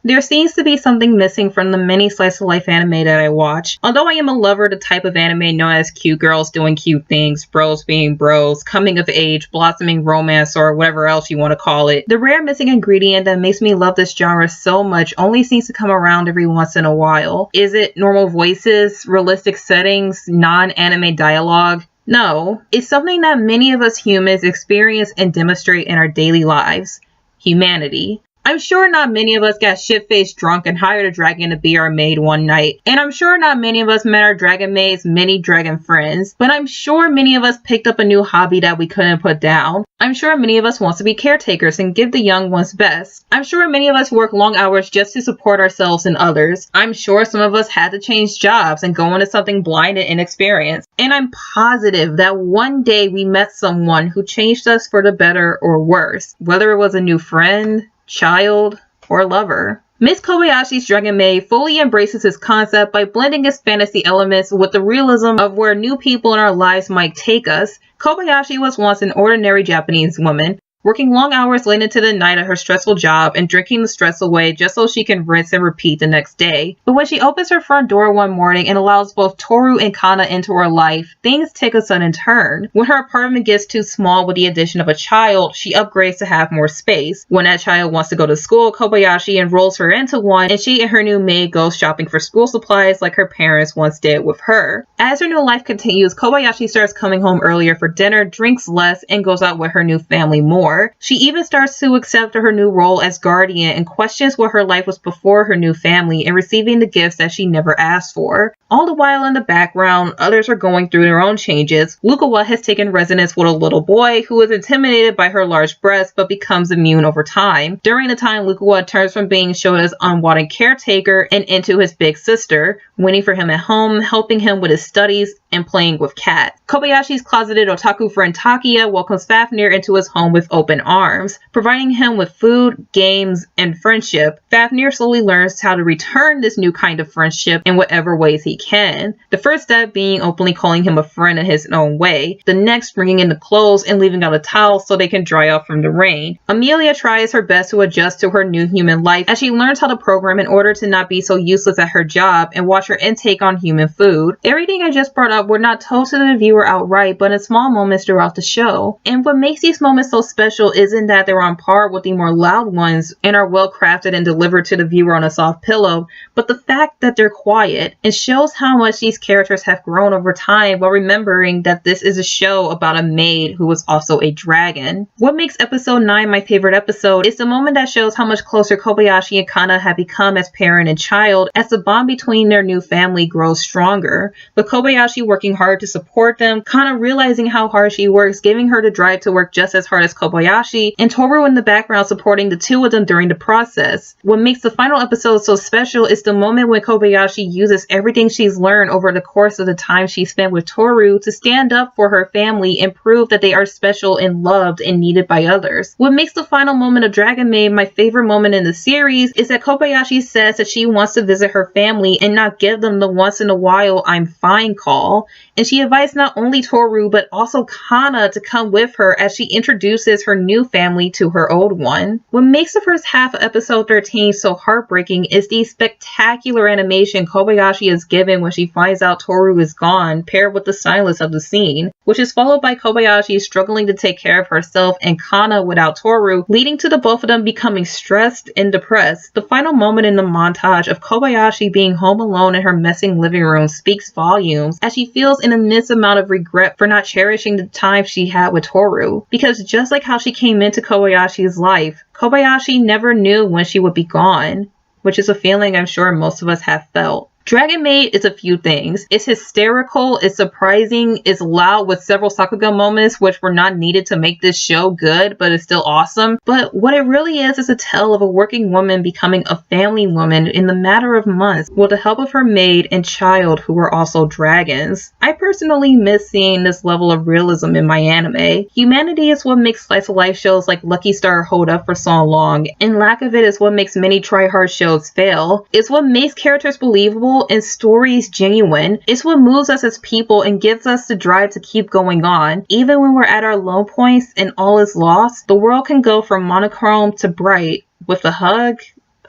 There seems to be something missing from the many slice-of-life anime that I watch. Although I am a lover of the type of anime known as cute girls doing cute things, bros being bros, coming of age, blossoming romance, or whatever else you want to call it, the rare missing ingredient that makes me love this genre so much only seems to come around every once in a while. Is it normal voices, realistic settings, non-anime dialogue? No, it's something that many of us humans experience and demonstrate in our daily lives. Humanity. I'm sure not many of us got shit-faced drunk and hired a dragon to be our maid one night. And I'm sure not many of us met our dragon maid's many dragon friends. But I'm sure many of us picked up a new hobby that we couldn't put down. I'm sure many of us want to be caretakers and give the young ones best. I'm sure many of us work long hours just to support ourselves and others. I'm sure some of us had to change jobs and go into something blind and inexperienced. And I'm positive that one day we met someone who changed us for the better or worse. Whether it was a new friend, child, or lover. Miss Kobayashi's Dragon Maid fully embraces his concept by blending its fantasy elements with the realism of where new people in our lives might take us. Kobayashi was once an ordinary Japanese woman, working long hours late into the night at her stressful job and drinking the stress away just so she can rinse and repeat the next day. But when she opens her front door one morning and allows both Toru and Kana into her life, things take a sudden turn. When her apartment gets too small with the addition of a child, she upgrades to have more space. When that child wants to go to school, Kobayashi enrolls her into one, and she and her new maid go shopping for school supplies like her parents once did with her. As her new life continues, Kobayashi starts coming home earlier for dinner, drinks less, and goes out with her new family more. She even starts to accept her new role as guardian and questions what her life was before her new family and receiving the gifts that she never asked for. All the while in the background, others are going through their own changes. Lukawa has taken residence with a little boy who is intimidated by her large breasts but becomes immune over time. During the time, Lukawa turns from being shown as unwanted caretaker and into his big sister, waiting for him at home, helping him with his studies, and playing with Kat. Kobayashi's closeted otaku friend Takia welcomes Fafnir into his home with open arms, providing him with food, games, and friendship. Fafnir slowly learns how to return this new kind of friendship in whatever ways he can. The first step being openly calling him a friend in his own way. The next bringing in the clothes and leaving out a towel so they can dry off from the rain. Amelia tries her best to adjust to her new human life as she learns how to program in order to not be so useless at her job and watch her intake on human food. Everything I just brought up were not told to the viewer outright, but in small moments throughout the show. And what makes these moments so special isn't that they're on par with the more loud ones and are well crafted and delivered to the viewer on a soft pillow, but the fact that they're quiet and shows how much these characters have grown over time while remembering that this is a show about a maid who was also a dragon. What makes episode 9 my favorite episode is the moment that shows how much closer Kobayashi and Kana have become as parent and child as the bond between their new family grows stronger. But Kobayashi working hard to support them, Kana realizing how hard she works, giving her the drive to work just as hard as Kobayashi, and Toru in the background supporting the two of them during the process. What makes the final episode so special is the moment when Kobayashi uses everything she's learned over the course of the time she spent with Toru to stand up for her family and prove that they are special and loved and needed by others. What makes the final moment of Dragon Maid my favorite moment in the series is that Kobayashi says that she wants to visit her family and not give them the once in a while I'm fine call. And she invites not only Toru but also Kana to come with her as she introduces her new family to her old one. What makes the first half of episode 13 so heartbreaking is the spectacular animation Kobayashi is given when she finds out Toru is gone, paired with the silence of the scene, which is followed by Kobayashi struggling to take care of herself and Kana without Toru, leading to the both of them becoming stressed and depressed. The final moment in the montage of Kobayashi being home alone in her messy living room speaks volumes as she feels an immense amount of regret for not cherishing the time she had with Toru. Because just like how she came into Kobayashi's life, Kobayashi never knew when she would be gone, which is a feeling I'm sure most of us have felt. Dragon Maid is a few things. It's hysterical, it's surprising, it's loud with several Sakuga moments which were not needed to make this show good, but it's still awesome. But what it really is a tale of a working woman becoming a family woman in the matter of months with the help of her maid and child who were also dragons. I personally miss seeing this level of realism in my anime. Humanity is what makes slice of life shows like Lucky Star hold up for so long, and lack of it is what makes many try-hard shows fail. It's what makes characters believable and stories genuine. It's what moves us as people and gives us the drive to keep going on. Even when we're at our low points and all is lost, the world can go from monochrome to bright with a hug,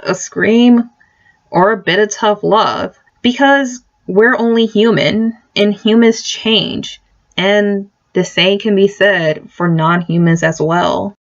a scream, or a bit of tough love. Because we're only human, and humans change. And the same can be said for non-humans as well.